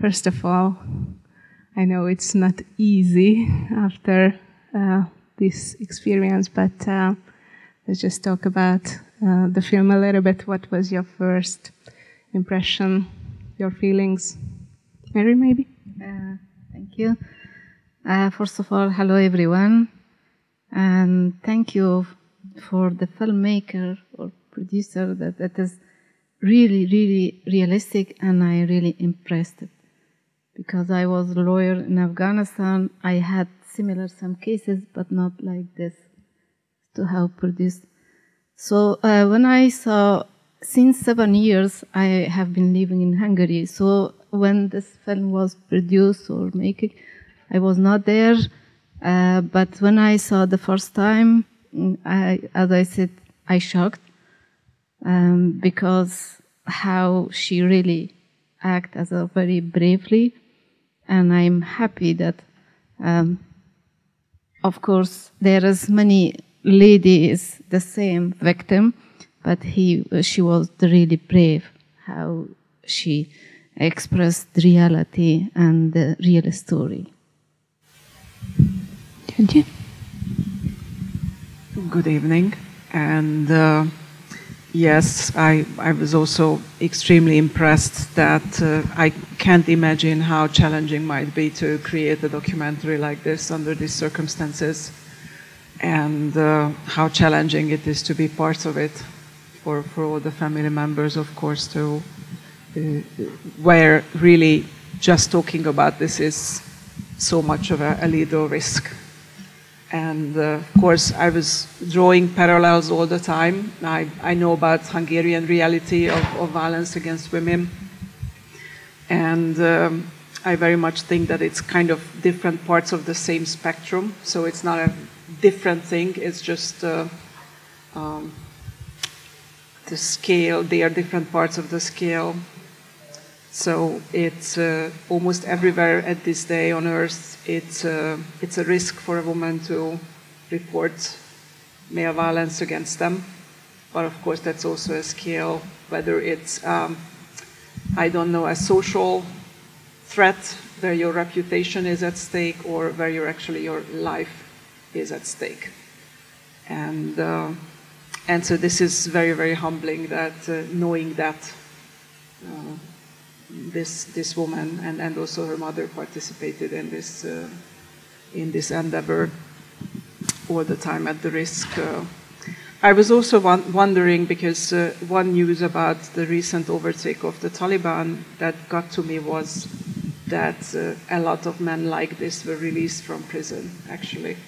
First of all, I know it's not easy after this experience, but let's just talk about the film a little bit. What was your first impression, your feelings? Mary, maybe? Thank you. First of all, hello everyone. And thank you for the filmmaker or producer that is really, really realistic, and I really impressed it. Because I was a lawyer in Afghanistan, I had similar some cases, but not like this, to have produced. So when I saw, since 7 years, I have been living in Hungary. So when this film was produced or making, I was not there. But when I saw the first time, as I said, I shocked because how she really acted as a very bravely, and I'm happy that, of course, there is many ladies the same victim, but she was really brave how she expressed the reality and the real story. Good evening, and yes, I was also extremely impressed that I can't imagine how challenging might be to create a documentary like this under these circumstances, and how challenging it is to be part of it for all the family members, of course, to where really just talking about this is so much of a little risk. And of course, I was drawing parallels all the time. I know about Hungarian reality of violence against women. And I very much think that it's kind of different parts of the same spectrum. So it's not a different thing, it's just the scale. They are different parts of the scale. So it's almost everywhere at this day on earth, it's a risk for a woman to report male violence against them. But of course, that's also a scale, whether it's, I don't know, a social threat where your reputation is at stake, or where your life is at stake. And so this is very, very humbling that knowing that this woman and also her mother participated in this endeavor all the time at the risk. I was also wondering, because one news about the recent overtake of the Taliban that got to me was that a lot of men like this were released from prison, actually.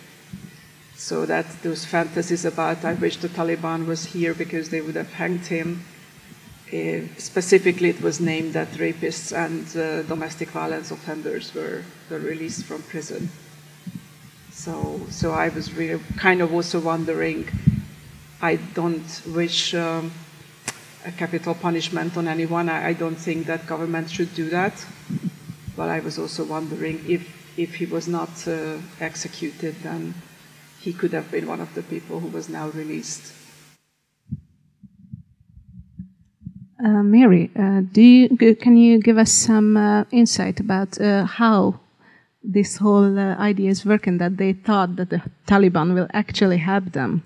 So that those fantasies about, I wish the Taliban was here because they would have hanged him. Specifically, it was named that rapists and domestic violence offenders were released from prison. So I was really kind of also wondering, I don't wish a capital punishment on anyone. I don't think that government should do that. But I was also wondering if he was not executed, then he could have been one of the people who was now released. Mary, can you give us some insight about how this whole idea is working, that they thought that the Taliban will actually help them,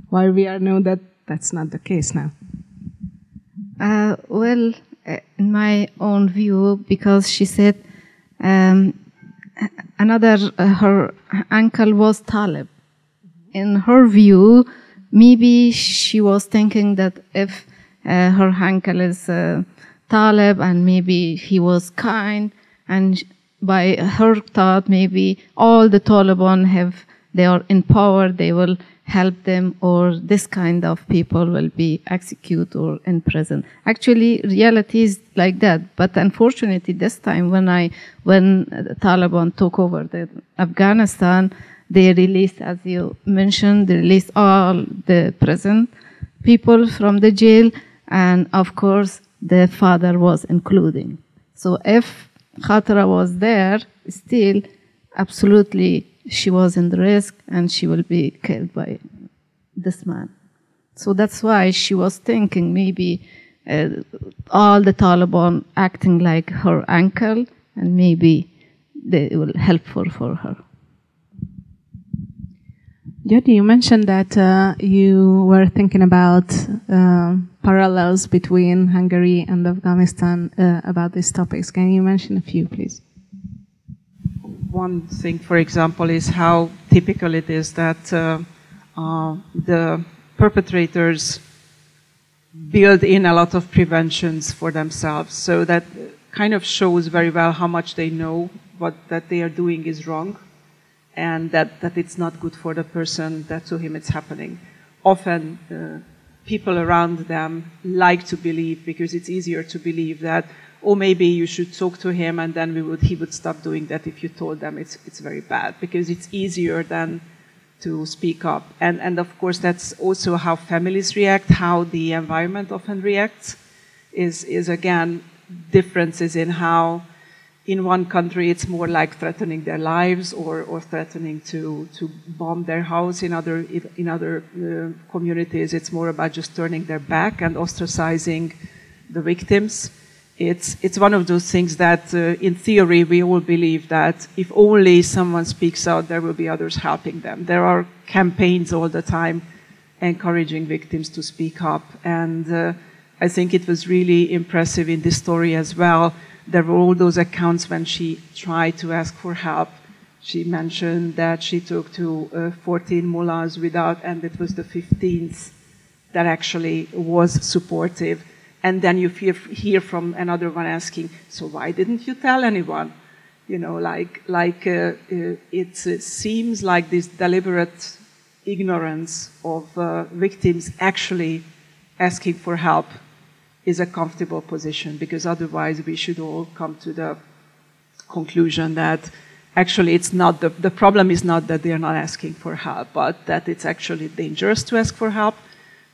while we know that that's not the case now? Well, in my own view, because she said her uncle was Talib. In her view, maybe she was thinking that if her uncle is Talib and maybe he was kind, and by her thought, maybe all the Taliban they are in power, they will help them, or this kind of people will be executed or in prison. Actually, reality is like that. But unfortunately, this time when the Taliban took over Afghanistan, they released, as you mentioned, they released all the prison people from the jail, and of course, the father was including. So if Khatara was there, still, absolutely, she was in the risk and she will be killed by this man. So that's why she was thinking maybe all the Taliban acting like her uncle and maybe they will helpful for her. Györgyi, you mentioned that you were thinking about parallels between Hungary and Afghanistan about these topics. Can you mention a few, please? One thing, for example, is how typical it is that the perpetrators build in a lot of preventions for themselves. So that kind of shows very well how much they know that they are doing is wrong, and that it's not good for the person that to him it's happening. Often people around them like to believe, because it's easier to believe that, oh, maybe you should talk to him and then he would stop doing that if you told them it's very bad, because it's easier than to speak up. And of course that's also how families react, how the environment often reacts, is again differences in how in one country it's more like threatening their lives or threatening to bomb their house. In other communities it's more about just turning their back and ostracizing the victims. It's one of those things that in theory we all believe that if only someone speaks out, there will be others helping them. There are campaigns all the time encouraging victims to speak up, and I think it was really impressive in this story as well. There were all those accounts when she tried to ask for help. She mentioned that she talked to 14 mullahs and it was the 15th that actually was supportive. And then you hear from another one asking, so why didn't you tell anyone? You know, it seems like this deliberate ignorance of victims actually asking for help is a comfortable position, because otherwise we should all come to the conclusion that actually it's not the problem is not that they are not asking for help, but that it's actually dangerous to ask for help.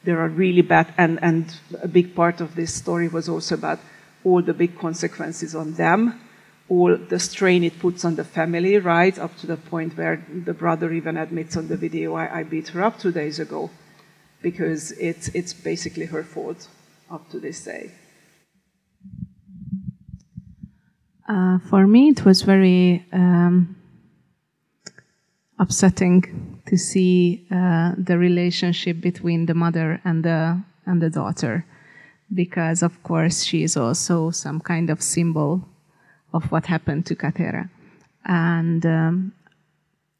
There are really bad, and a big part of this story was also about all the big consequences on them, all the strain it puts on the family, right, up to the point where the brother even admits on the video, I beat her up 2 days ago, because it's basically her fault up to this day. For me, it was very upsetting to see the relationship between the mother and the daughter, because of course she is also some kind of symbol of what happened to Katera. And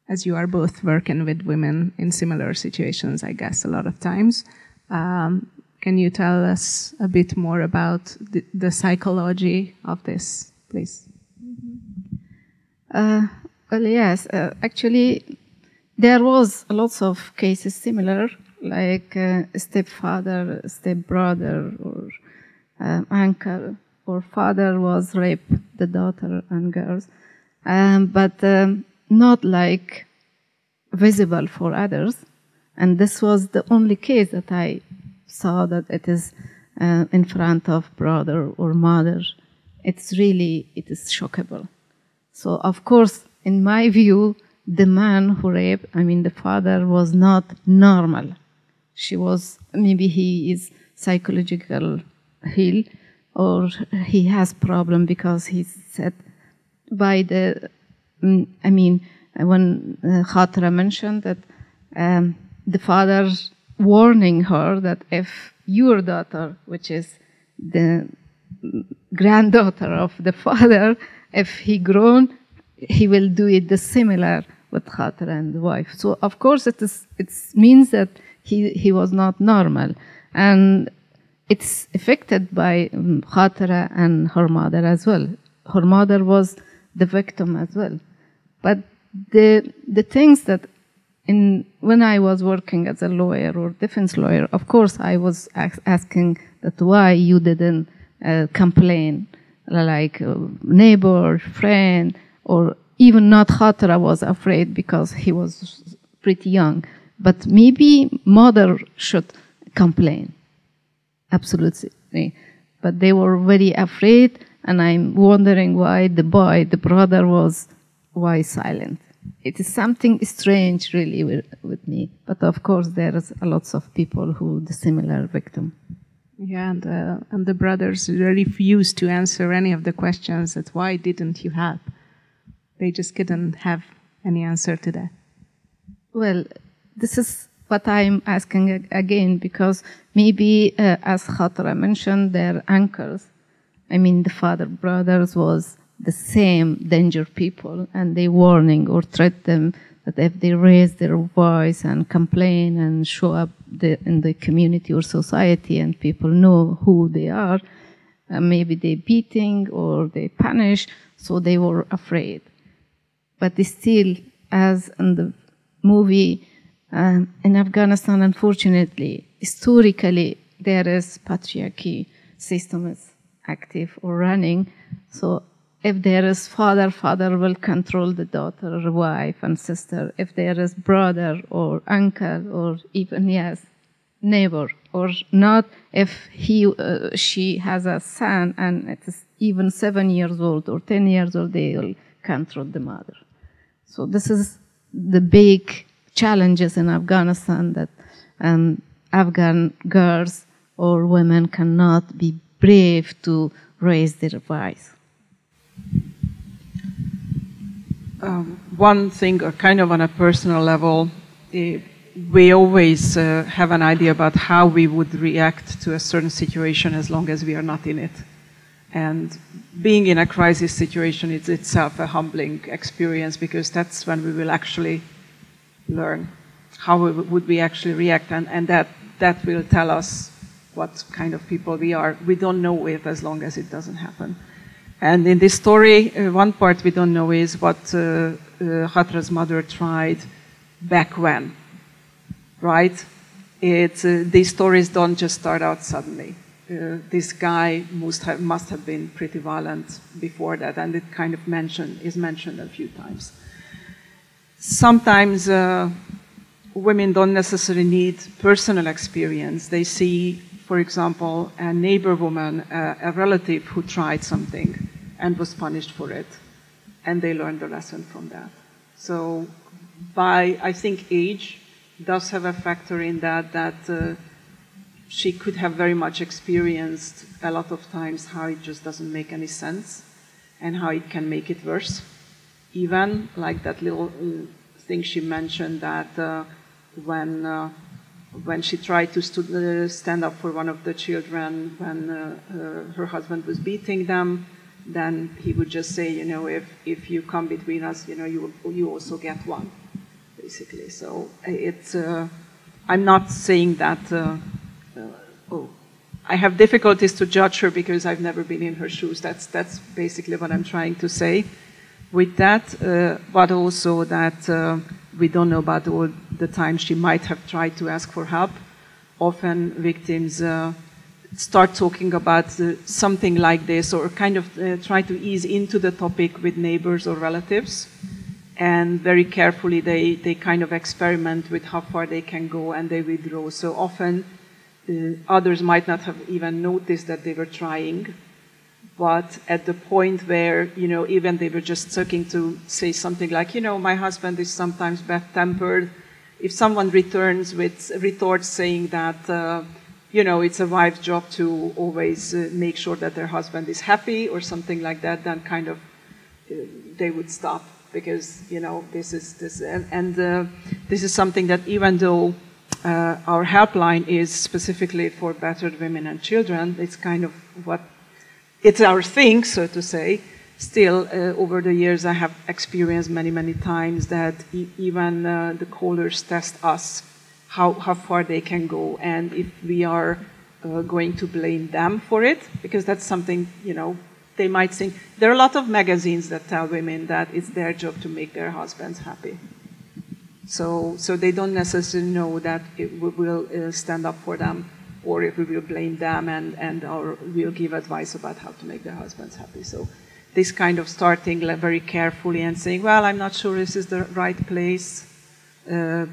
as you are both working with women in similar situations, I guess, a lot of times, can you tell us a bit more about the psychology of this, please? Well, yes. Actually, there was lots of cases similar, like stepfather, stepbrother, or uncle, or father was raped the daughter and girls, but not like visible for others. And this was the only case that I saw that it is in front of brother or mother. It is shockable. So of course, in my view, the man who raped, the father, was not normal. Maybe he is psychological heal, or he has problem because he said by when Khatra mentioned that the father warning her that if your daughter, which is the granddaughter of the father, if he grown, he will do it the similar with Khatra and the wife. So of course it means that he was not normal, and it's affected by Khatra and her mother as well. Her mother was the victim as well. But the things that when I was working as a lawyer or defense lawyer, of course I was asking that why you didn't complain, like neighbor, friend, or even not Khatra was afraid because he was pretty young. But maybe mother should complain, absolutely. But they were very afraid, and I'm wondering why the brother was silent. It is something strange, really, with me. But of course, there is lots of people who the similar victim. Yeah, and the brothers refused to answer any of the questions that why didn't you help? They just couldn't have any answer to that. Well, this is what I'm asking again, because maybe, as Khatra mentioned, their uncles, I mean the father brothers, was the same danger people, and they warning or threat them that if they raise their voice and complain and show up in the community or society and people know who they are, maybe they beating or they punish, so they were afraid. But they still, as in the movie, in Afghanistan, unfortunately, historically, there is patriarchy system is active or running. So if there is father will control the daughter, wife, and sister. If there is brother or uncle or even, yes, neighbor or not, if she has a son and it is even 7 years old or 10 years old, they will control the mother. So this is the big challenges in Afghanistan, that Afghan girls or women cannot be brave to raise their voice. One thing, kind of on a personal level, we always have an idea about how we would react to a certain situation as long as we are not in it. And being in a crisis situation is itself a humbling experience, because that's when we will actually learn how would we actually react, and that will tell us what kind of people we are. We don't know it as long as it doesn't happen. And in this story, one part we don't know is what Khatra's mother tried back when, right? These stories don't just start out suddenly. This guy must have been pretty violent before that, and it kind of is mentioned a few times. Sometimes women don't necessarily need personal experience. They see, for example, a neighbor woman, a relative who tried something and was punished for it, and they learned the lesson from that. So I think age does have a factor in that she could have very much experienced a lot of times how it just doesn't make any sense and how it can make it worse. Even like that little thing she mentioned, that when she tried to stand up for one of the children when her husband was beating them, then he would just say, if you come between us, you also get one, basically. So it's I'm not saying that I have difficulties to judge her because I've never been in her shoes. That's basically what I'm trying to say with that, but also that we don't know about all the times she might have tried to ask for help. Often victims start talking about something like this, or kind of try to ease into the topic with neighbors or relatives, and very carefully they kind of experiment with how far they can go, and they withdraw. So often others might not have even noticed that they were trying, but at the point where, even they were just sucking to say something like, my husband is sometimes bad-tempered, if someone retorts saying that, it's a wife's job to always make sure that their husband is happy or something like that, then kind of they would stop, because, this is something that, even though our helpline is specifically for battered women and children, it's kind of it's our thing, so to say. Still, over the years, I have experienced many, many times that even the callers test us how far they can go, and if we are going to blame them for it, because that's something, they might think. There are a lot of magazines that tell women that it's their job to make their husbands happy. So they don't necessarily know that we will stand up for them, or if we will blame them or we'll give advice about how to make their husbands happy. So this kind of starting very carefully and saying, well, I'm not sure this is the right place,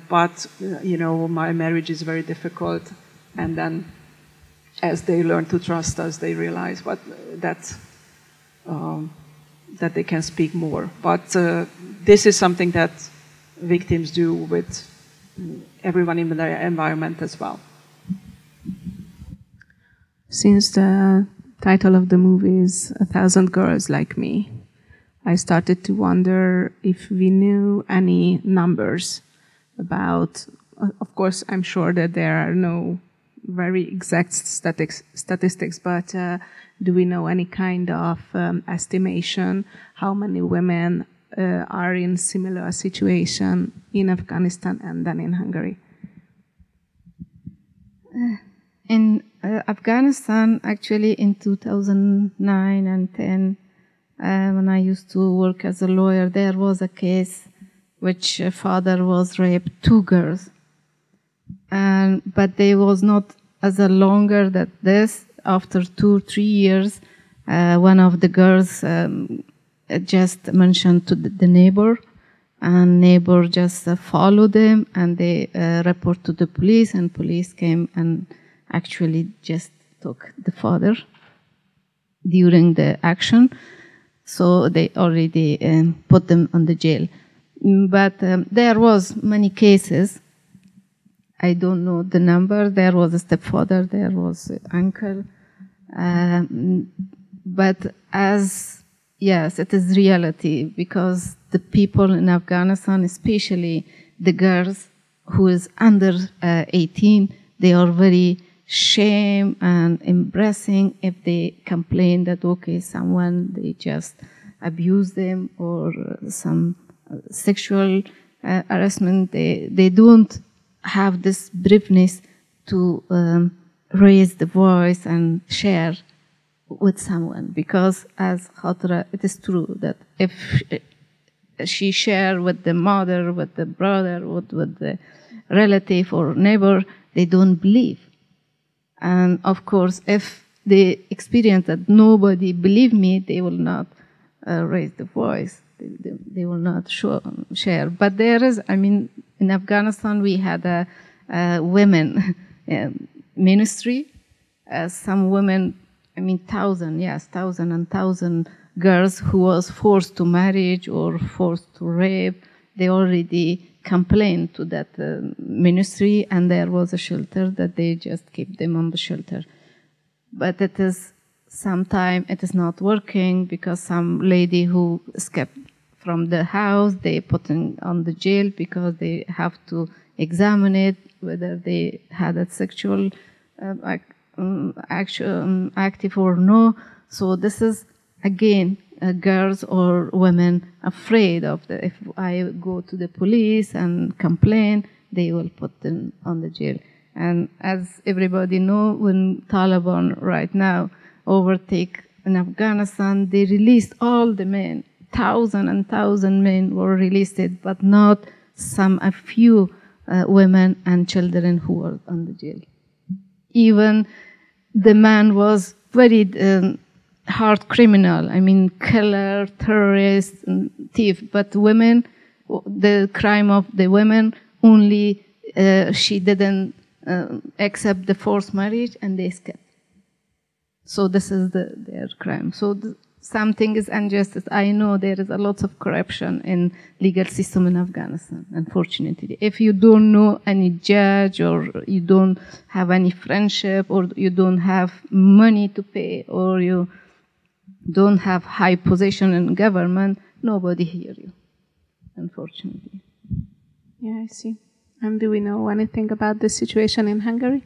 but my marriage is very difficult. And then as they learn to trust us, they realize that they can speak more. But this is something that victims do with everyone in their environment as well. Since the title of the movie is 1,000 Girls Like Me, I started to wonder if we knew any numbers about, of course, I'm sure that there are no very exact statistics, but do we know any kind of estimation how many women are in similar situation in Afghanistan and then in Hungary? In Afghanistan, actually in 2009 and 10, when I used to work as a lawyer, there was a case which a father was raped 2 girls. But they was not as a longer than this. After 2-3 years, one of the girls just mentioned to the neighbor, and neighbor just followed them, and they report to the police, and police came and actually just took the father during the action. So they already put them on the jail. But there was many cases. I don't know the number. There was a stepfather, there was an uncle. But yes, it is reality, because the people in Afghanistan, especially the girls who is under 18, they are very shame and embarrassing if they complain that, okay, someone, they just abuse them or some sexual harassment. They don't have this braveness to raise the voice and share with someone, because as Khatra, it is true that if she share with the mother, with the brother, with the relative or neighbor, they don't believe. And of course, if they experience that nobody believe me, they will not raise the voice. They will not share. But there is, I mean, in Afghanistan, we had a women ministry. Some women, I mean, 1,000 girls who was forced to marriage or forced to rape, they already complained to that ministry, and there was a shelter that they just keep them on the shelter. But it is sometimes it is not working, because some lady who escaped from the house, they put in on the jail because they have to examine it whether they had a sexual active or no. So this is again girls or women afraid of if I go to the police and complain, they will put them on the jail. And as everybody know, when Taliban right now overtake in Afghanistan, they released all the men. 1,000 men were released, but not a few women and children who were on the jail. Even the man was very hard criminal, I mean, killer, terrorist, thief. But women, the crime of the women, only she didn't accept the forced marriage, and they escaped. So this is their crime. So something is injustice. I know there is a lot of corruption in legal system in Afghanistan, unfortunately. If you don't know any judge, or you don't have any friendship, or you don't have money to pay, or you don't have high position in government, nobody hear you, unfortunately. Yeah, I see. And do we know anything about the situation in Hungary?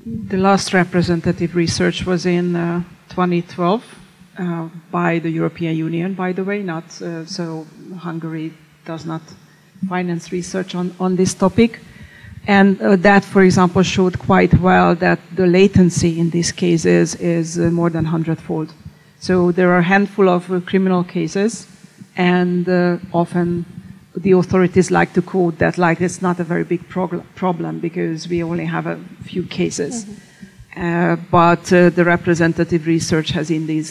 The last representative research was in 2012 by the European Union, by the way, not so Hungary does not finance research on this topic. And that, for example, showed quite well that the latency in these cases is more than 100-fold. So there are a handful of criminal cases, and often the authorities like to quote that like it's not a very big problem because we only have a few cases. Mm-hmm. But the representative research has indeed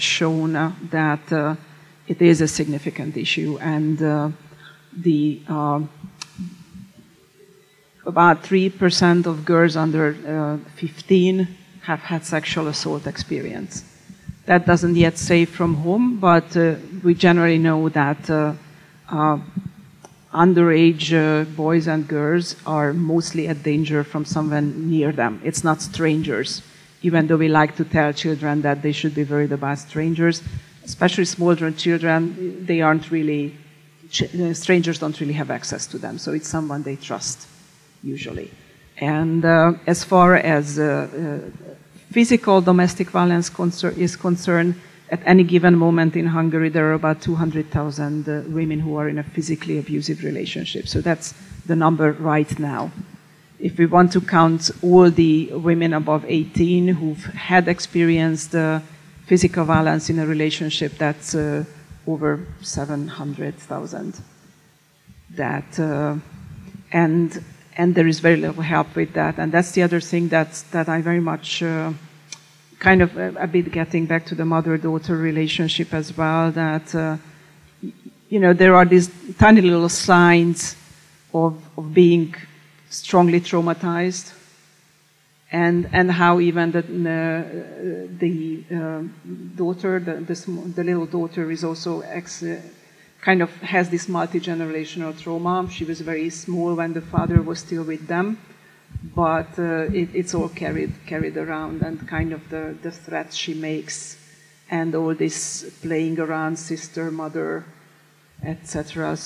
shown that it is a significant issue, and about 3% of girls under 15 have had sexual assault experience. That doesn't yet say from whom, but we generally know that underage boys and girls are mostly at danger from someone near them. It's not strangers, even though we like to tell children that they should be worried about strangers, especially small children. They aren't really, strangers don't really have access to them, so it's someone they trust, usually. And as far as physical domestic violence is concerned, at any given moment in Hungary, there are about 200,000 women who are in a physically abusive relationship. So that's the number right now. If we want to count all the women above 18 who've had experienced physical violence in a relationship, that's over 700,000. And there is very little help with that. And that's the other thing that I very much kind of a bit getting back to the mother-daughter relationship as well, that, you know, there are these tiny little signs of being strongly traumatized, and how even the daughter, the little daughter is also kind of has this multi-generational trauma. She was very small when the father was still with them, but it's all carried around, and kind of the threats she makes, and all this playing around sister, mother, etc.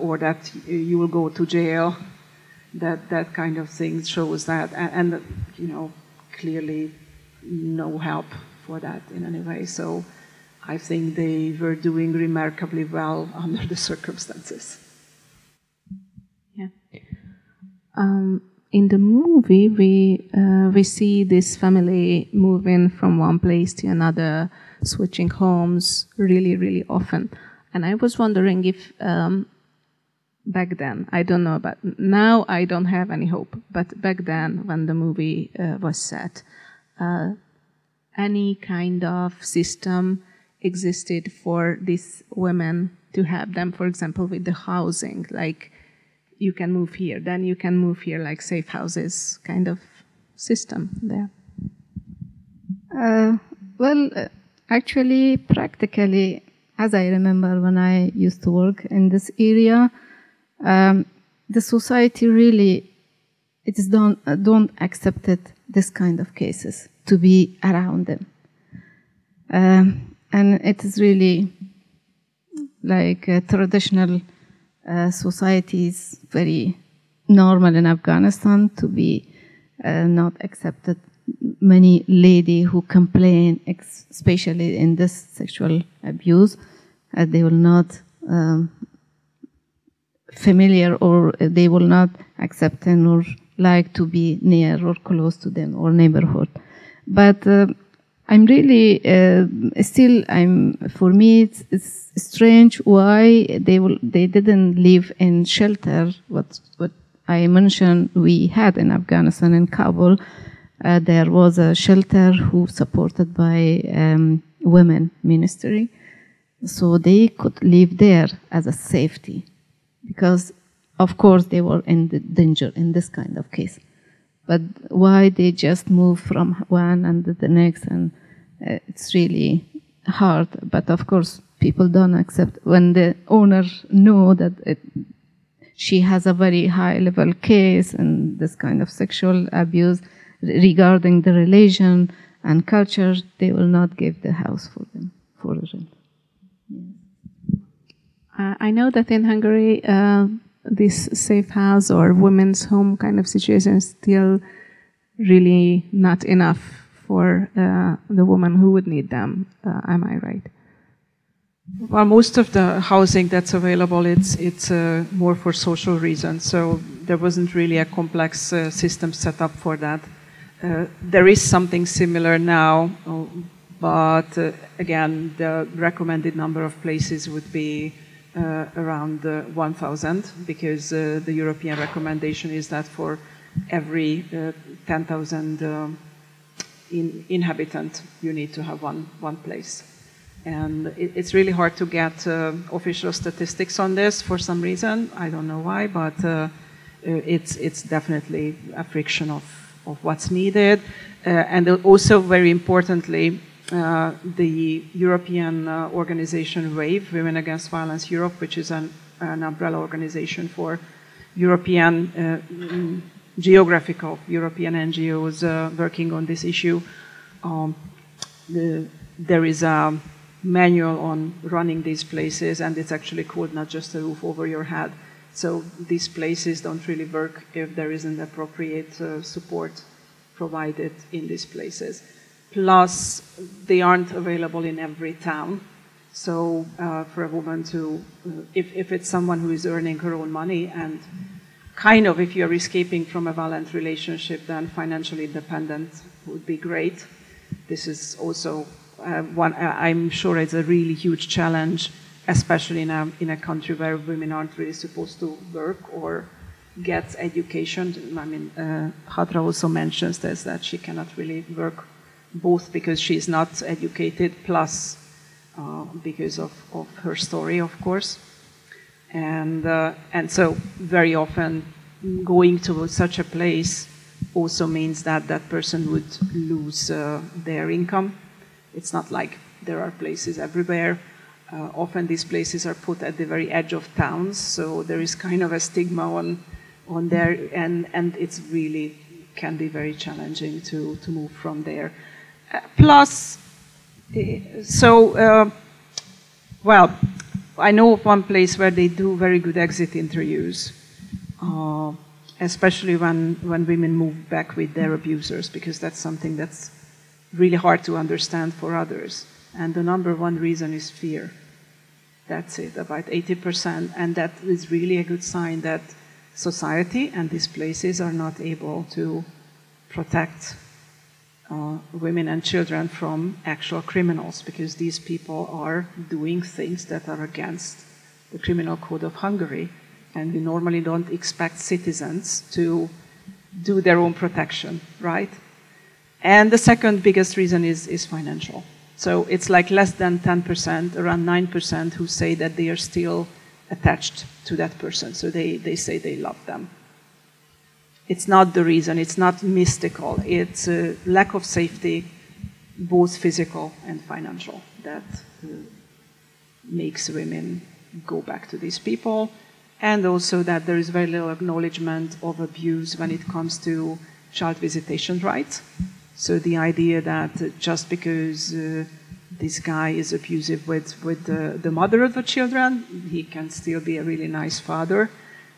Or that you will go to jail. That kind of thing shows that, and you know, clearly no help for that in any way. So I think they were doing remarkably well under the circumstances. Yeah. In the movie, we see this family moving from one place to another, switching homes really, really often. And I was wondering if back then, I don't know about now, I don't have any hope. But back then, when the movie was set, any kind of system existed for these women to help them, for example, with the housing, like you can move here, then you can move here, like safe houses kind of system there? Actually, practically, as I remember when I used to work in this area, the society really don't accept this kind of cases to be around them, and it is really like traditional societies, very normal in Afghanistan to be not accepted. Many ladies who complain, especially in this sexual abuse, they will not familiar, or they will not accept or like to be near or close to them or neighborhood. But I'm really for me it's strange why they didn't live in shelter. What I mentioned we had in Afghanistan, in Kabul, there was a shelter who supported by women ministry, so they could live there as a safety, because of course they were in the danger in this kind of case. But why they just move from one and the next, and it's really hard. But of course, people don't accept when the owner know that she has a very high level case and this kind of sexual abuse regarding the religion and culture, they will not give the house for them for the rent. Yeah. I know that in Hungary, this safe house or women's home kind of situation is still really not enough for the woman who would need them. Am I right? Well, most of the housing that's available, it's more for social reasons. So there wasn't really a complex system set up for that. There is something similar now, but again, the recommended number of places would be around 1,000, because the European recommendation is that for every 10,000 inhabitant, you need to have one place. And it's really hard to get official statistics on this for some reason. I don't know why, but it's definitely a friction of what's needed. And also, very importantly, the European organization WAVE, Women Against Violence Europe, which is an an umbrella organization for European, geographical European NGOs working on this issue. There is a manual on running these places, and it's actually called Not Just a Roof Over Your Head. So these places don't really work if there isn't appropriate support provided in these places. Plus, they aren't available in every town. So for a woman to, if it's someone who is earning her own money, and kind of if you're escaping from a violent relationship, then financially independent would be great. This is also one, I'm sure it's a really huge challenge, especially in a country where women aren't really supposed to work or get education. I mean, Hatra also mentions this, that she cannot really work both because she's not educated, plus because of her story, of course. And so very often going to such a place also means that that person would lose their income. It's not like there are places everywhere. Often these places are put at the very edge of towns, so there is kind of a stigma on there, and it's really can be very challenging to move from there. Plus, well, I know of one place where they do very good exit interviews, especially when women move back with their abusers, because that's something that's really hard to understand for others. And the number one reason is fear. That's it, about 80%. And that is really a good sign that society and these places are not able to protect women and children from actual criminals, because these people are doing things that are against the criminal code of Hungary. And we normally don't expect citizens to do their own protection, right? And the second biggest reason is financial. So it's like less than 10%, around 9%, who say that they are still attached to that person. So they say they love them. It's not the reason, it's not mystical. It's a lack of safety, both physical and financial, that makes women go back to these people. And also that there is very little acknowledgement of abuse when it comes to child visitation rights. So the idea that just because this guy is abusive with the mother of the children, he can still be a really nice father,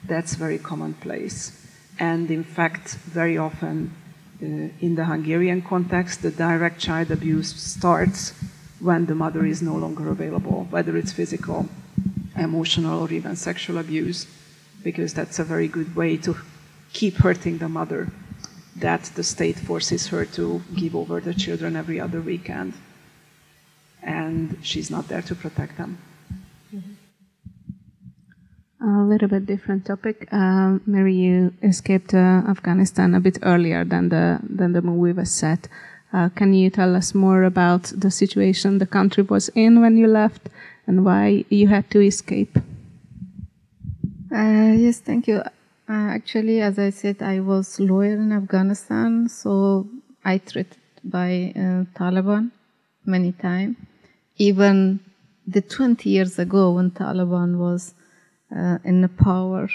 that's very commonplace. And in fact, very often in the Hungarian context, the direct child abuse starts when the mother is no longer available, whether it's physical, emotional, or even sexual abuse, because that's a very good way to keep hurting the mother, that the state forces her to give over the children every other weekend, and she's not there to protect them. A little bit different topic. Mary, you escaped Afghanistan a bit earlier than the movie was set. Can you tell us more about the situation the country was in when you left, and why you had to escape? Yes, thank you. Actually, as I said, I was lawyer in Afghanistan, so I treated by Taliban many times. Even the 20 years ago when Taliban was in the power,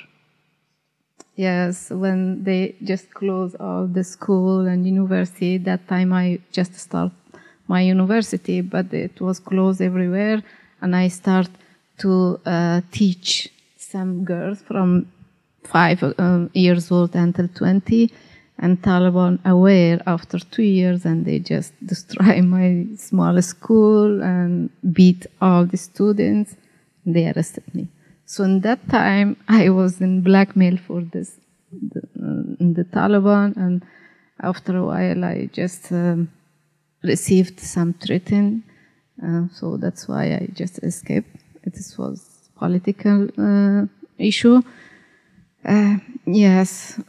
yes, when they just closed all the school and university, that time I just started my university, but it was closed everywhere, and I started to teach some girls from 5 years old until 20, and Taliban aware after 2 years, and they just destroy my small school and beat all the students. They arrested me. So in that time, I was in blackmail for this, the Taliban, and after a while, I just received some threatening. So that's why I just escaped. This was political issue. Yes,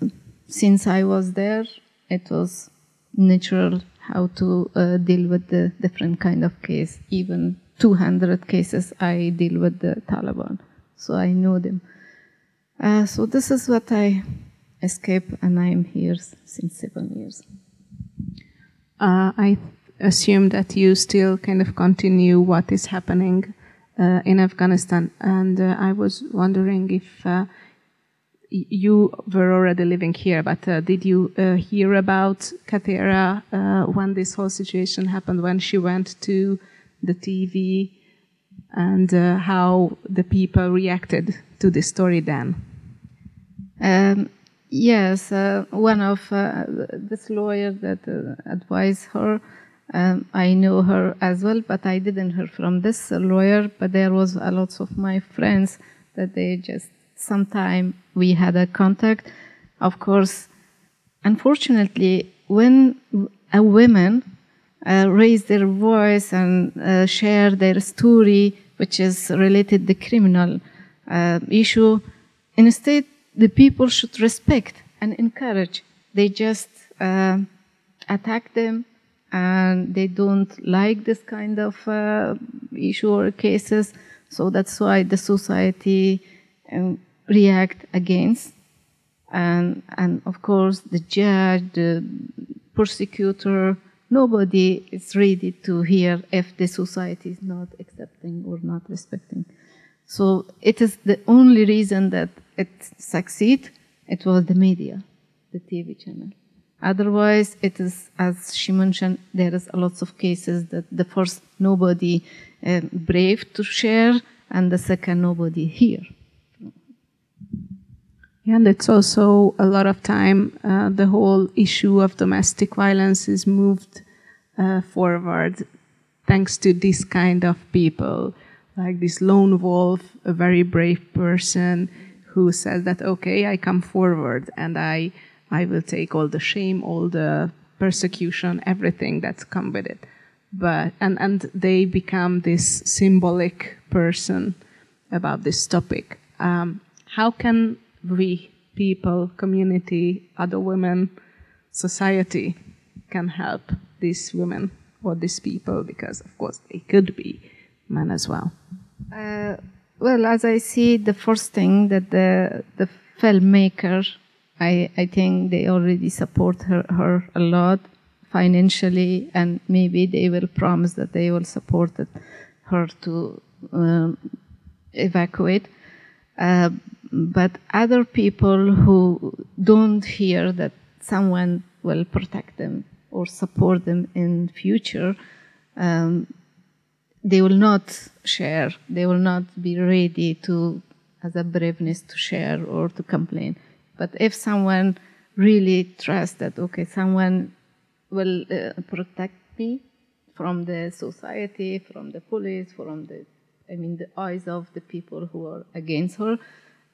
since I was there, it was natural how to deal with the different kind of case. Even 200 cases I deal with the Taliban, so I know them. So this is what I escaped, and I am here since 7 years. I assume that you still kind of continue what is happening in Afghanistan. And I was wondering if you were already living here, but did you hear about Katera when this whole situation happened, when she went to the TV, and how the people reacted to the story then? Yes, one of this lawyer that advised her, I know her as well, but I didn't hear from this lawyer, but there was a lot of my friends that they just, sometime we had a contact. Of course, unfortunately, when a woman raise their voice and share their story, which is related to the criminal issue, instead the people should respect and encourage. They just attack them, and they don't like this kind of issue or cases. So that's why the society react against. And of course, the judge, the prosecutor, nobody is ready to hear if the society is not accepting or not respecting. So it is the only reason that it succeed. It was the media, the TV channel. Otherwise, it is, as she mentioned, there is a lots of cases that the first nobody brave to share, and the second nobody hear. Yeah, and it's also a lot of time the whole issue of domestic violence is moved forward thanks to this kind of people, like this lone wolf, a very brave person who says that, okay, I come forward and I will take all the shame, all the persecution, everything that's come with it. But and they become this symbolic person about this topic. How can we, people, community, other women, society, can help these women or these people? Because, of course, they could be men as well. Well, as I see, the first thing that the filmmaker, I think they already support her a lot financially, and maybe they will promise that they will support her to evacuate. But other people who don't hear that someone will protect them or support them in future, they will not share. They will not be ready to, as a braveness, to share or to complain. But if someone really trusts that, okay, someone will protect me from the society, from the police, from the eyes of the people who are against her,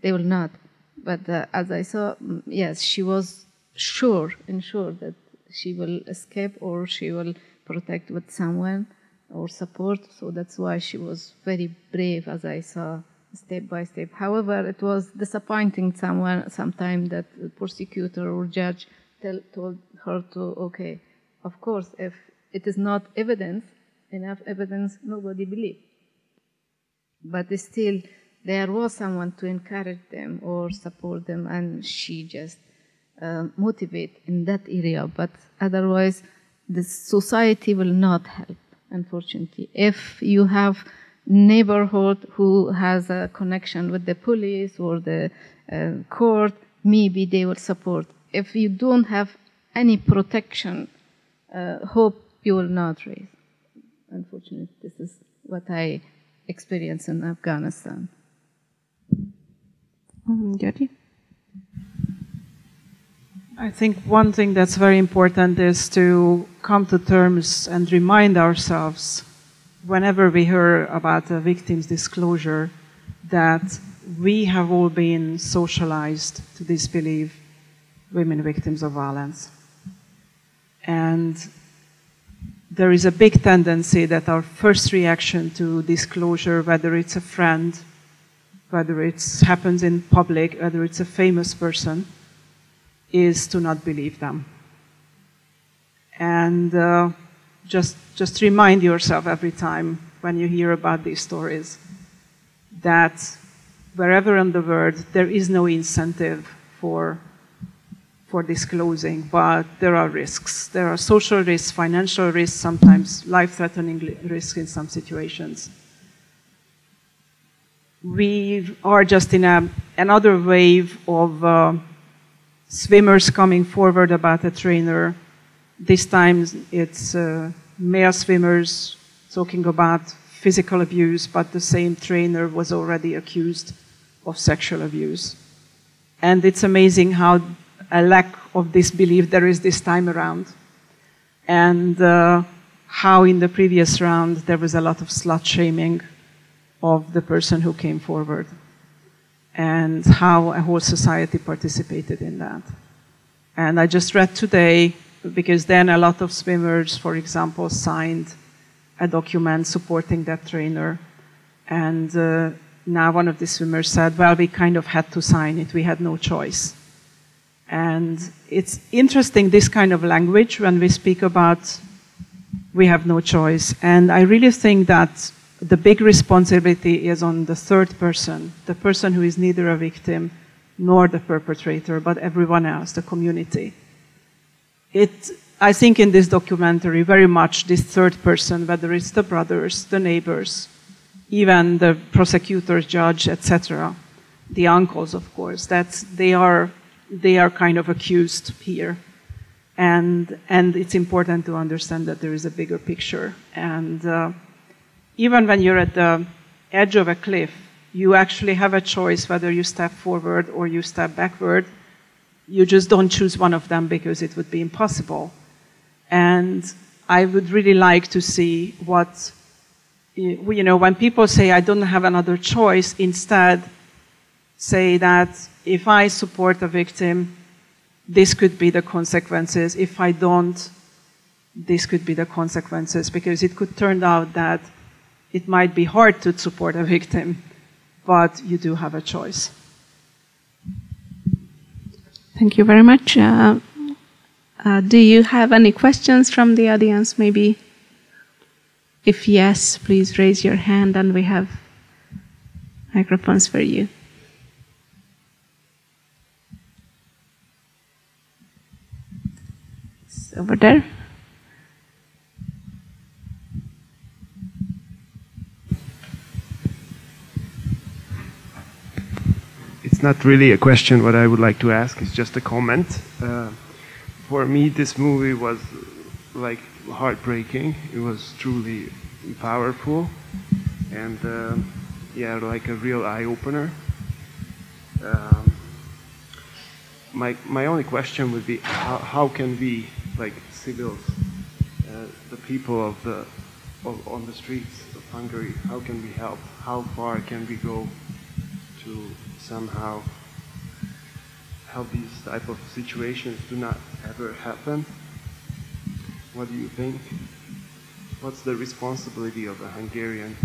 they will not. But as I saw, yes, she was sure that she will escape or she will protect with someone or support. So that's why she was very brave, as I saw, step by step. However, it was disappointing sometime that the prosecutor or judge told her to, okay, of course, if it is not enough evidence, nobody believes. But still, there was someone to encourage them or support them, and she just motivate in that area. But otherwise, the society will not help, unfortunately. If you have neighborhood who has a connection with the police or the court, maybe they will support. If you don't have any protection, hope you will not raise. Unfortunately, this is what I experienced in Afghanistan. Györgyi? I think one thing that's very important is to come to terms and remind ourselves whenever we hear about a victim's disclosure that we have all been socialized to disbelieve women victims of violence. And there is a big tendency that our first reaction to disclosure, whether it's a friend, whether it happens in public, whether it's a famous person, is to not believe them. And just remind yourself every time when you hear about these stories that wherever in the world there is no incentive for disclosing, but there are risks. There are social risks, financial risks, sometimes life-threatening risks in some situations. we are just in another wave of swimmers coming forward about a trainer. This time it's male swimmers talking about physical abuse, but the same trainer was already accused of sexual abuse. And it's amazing how a lack of this belief there is this time around. And how in the previous round there was a lot of slut-shaming of the person who came forward. And how a whole society participated in that. And I just read today, because then a lot of swimmers, for example, signed a document supporting that trainer. And now one of the swimmers said, well, we kind of had to sign it. We had no choice. And it's interesting, this kind of language, when we speak about we have no choice. And I really think that the big responsibility is on the third person, the person who is neither a victim nor the perpetrator, but everyone else, the community. I think in this documentary, very much this third person, whether it's the brothers, the neighbors, even the prosecutor, judge, etc., the uncles, of course, they are kind of accused here. And it's important to understand that there is a bigger picture. And even when you're at the edge of a cliff, you actually have a choice whether you step forward or you step backward. You just don't choose one of them because it would be impossible. And I would really like to see what, when people say, I don't have another choice, instead say that if I support a victim, this could be the consequences. If I don't, this could be the consequences, because it could turn out that it might be hard to support a victim, but you do have a choice. Thank you very much. Do you have any questions from the audience, maybe? If yes, please raise your hand and we have microphones for you. It's over there. It's not really a question what I would like to ask, it's just a comment. For me, this movie was like heartbreaking. It was truly powerful and yeah, like a real eye-opener. My only question would be how can we, like civils, the people on the streets of Hungary, how can we help? How far can we go to somehow help these type of situations do not ever happen? What do you think? What's the responsibility of a Hungarian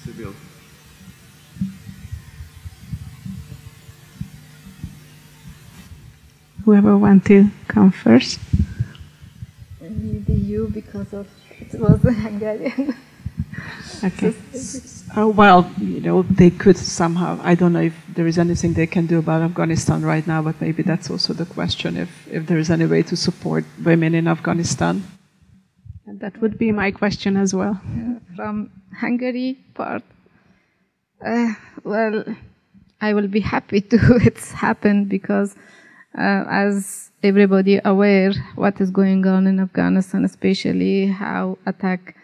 civil? Whoever wants to come first. Maybe you, because of it was a Hungarian. Okay. Well, they could somehow, I don't know if there is anything they can do about Afghanistan right now, but maybe that's also the question, if there is any way to support women in Afghanistan. And that would be my question as well. From Hungary part, well, I will be happy to it's happened because as everybody aware what is going on in Afghanistan, especially how attack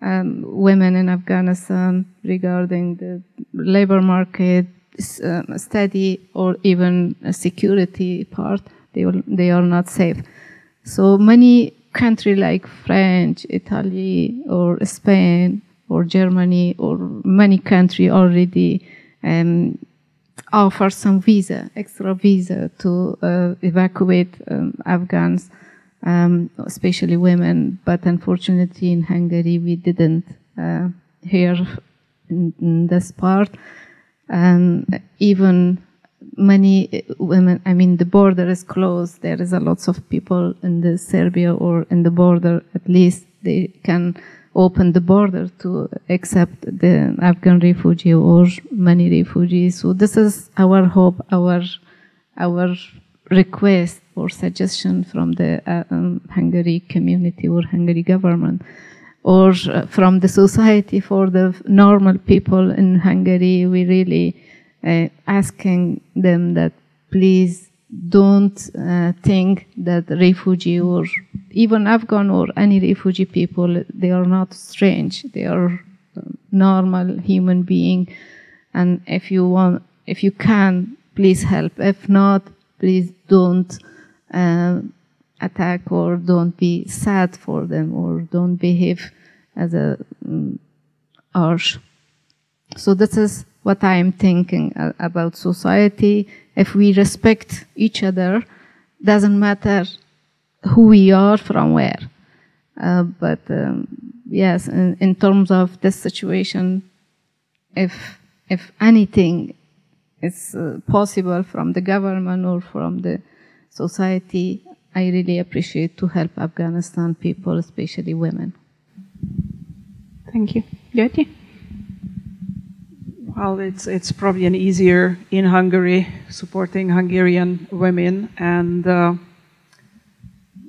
women in Afghanistan regarding the labor market, study, or even a security part, they are not safe. So many countries like France, Italy, or Spain, or Germany, or many countries already offer some extra visa to evacuate Afghans, especially women. But unfortunately in Hungary we didn't hear in this part. And even many women, the border is closed. There is a lots of people in the Serbia or in the border. At least they can open the border to accept the Afghan refugee or many refugees. So this is our hope, our request or suggestion from the Hungary community or Hungary government. or from the society for the normal people in Hungary, we really asking them that please don't think that refugee or even Afghan or any refugee people, they are not strange. They are normal human being, and if you can, please help. If not, please don't attack or don't be sad for them or don't behave as a harsh. So this is what I am thinking about society. If we respect each other, doesn't matter who we are from where. But yes, in terms of this situation, if anything is possible from the government or from the society, I really appreciate to help Afghanistan people, especially women. Thank you. Györgyi? Well, it's probably an easier in Hungary, supporting Hungarian women, and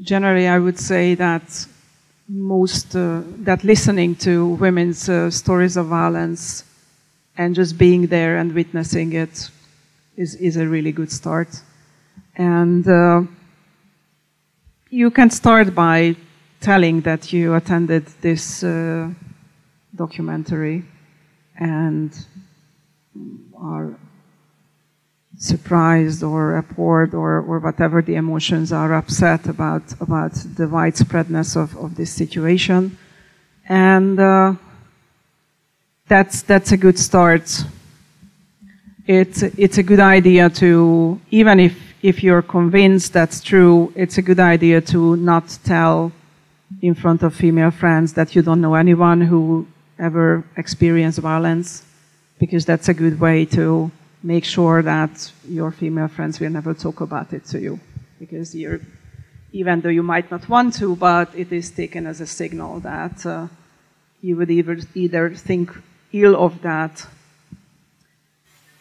generally I would say that that listening to women's stories of violence and just being there and witnessing it is a really good start. And you can start by telling that you attended this documentary and are surprised or appalled or whatever the emotions are, upset about the widespreadness of this situation. And that's a good start. It's a good idea to, even if you're convinced that's true, it's a good idea to not tell in front of female friends that you don't know anyone who ever experienced violence, because that's a good way to make sure that your female friends will never talk about it to you. Because even though you might not want to, but it is taken as a signal that you would either think ill of that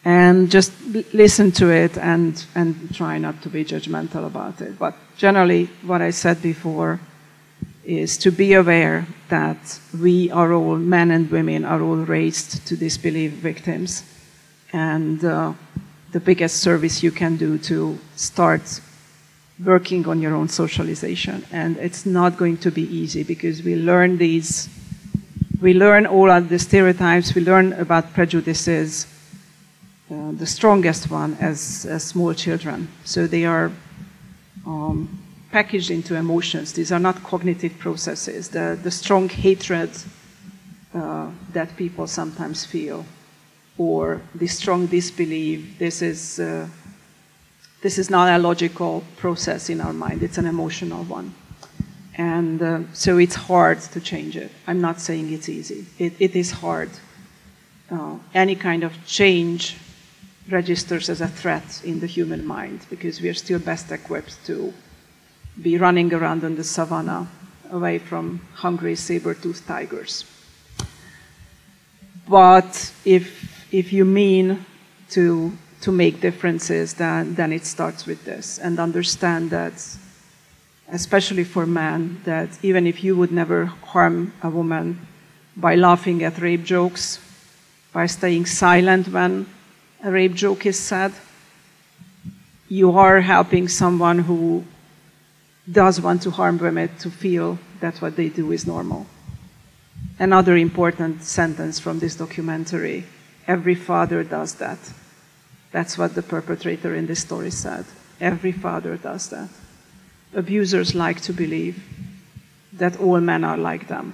and just listen to it and try not to be judgmental about it. But generally, what I said before is to be aware that we are all, men and women, are all raised to disbelieve victims. And the biggest service you can do to start working on your own socialization. And it's not going to be easy, because we learn all of the stereotypes, we learn about prejudices, the strongest one as small children. So they are packaged into emotions. These are not cognitive processes. The strong hatred that people sometimes feel, or the strong disbelief, this is not a logical process in our mind, it's an emotional one. And so it's hard to change it. I'm not saying it's easy. It is hard. Any kind of change registers as a threat in the human mind, because we are still best equipped to be running around in the savannah away from hungry saber-toothed tigers. But if you mean to make differences, then it starts with this. And understand that, especially for men, that even if you would never harm a woman by laughing at rape jokes, by staying silent when a rape joke is said, you are helping someone who does want to harm women to feel that what they do is normal. Another important sentence from this documentary: every father does that. That's what the perpetrator in this story said. Every father does that. Abusers like to believe that all men are like them.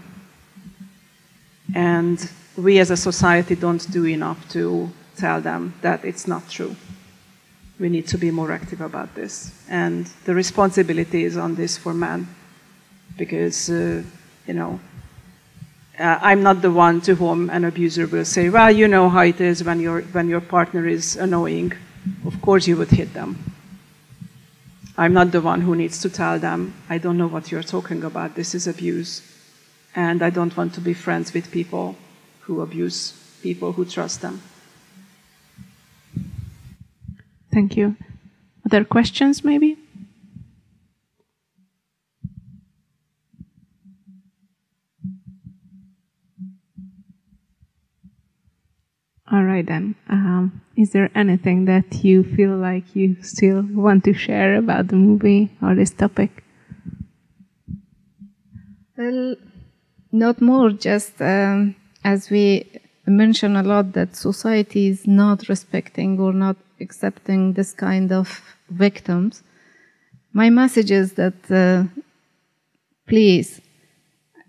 And we as a society don't do enough to tell them that it's not true. We need to be more active about this. And the responsibility is on this for men, because, I'm not the one to whom an abuser will say, well, you know how it is when your partner is annoying. Of course you would hit them. I'm not the one who needs to tell them, I don't know what you're talking about, this is abuse. And I don't want to be friends with people who abuse people who trust them. Thank you. Other questions, maybe? right then. Is there anything that you feel like you still want to share about the movie or this topic? Well, not more, just as we mention a lot that society is not respecting or not accepting this kind of victims. My message is that please,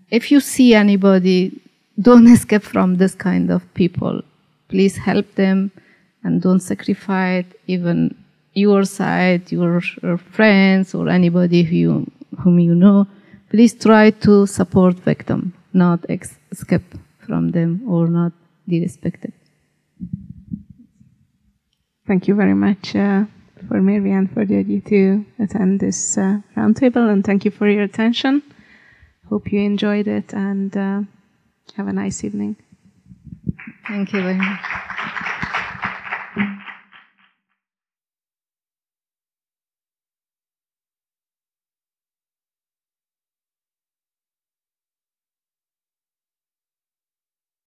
if you see anybody, don't escape from this kind of people. Please help them and don't sacrifice even your side, your friends or anybody whom you know. Please try to support victim, not escape from them or not be respected. Thank you very much for Mary and for Györgyi to attend this roundtable, and thank you for your attention. Hope you enjoyed it, and have a nice evening. Thank you very much.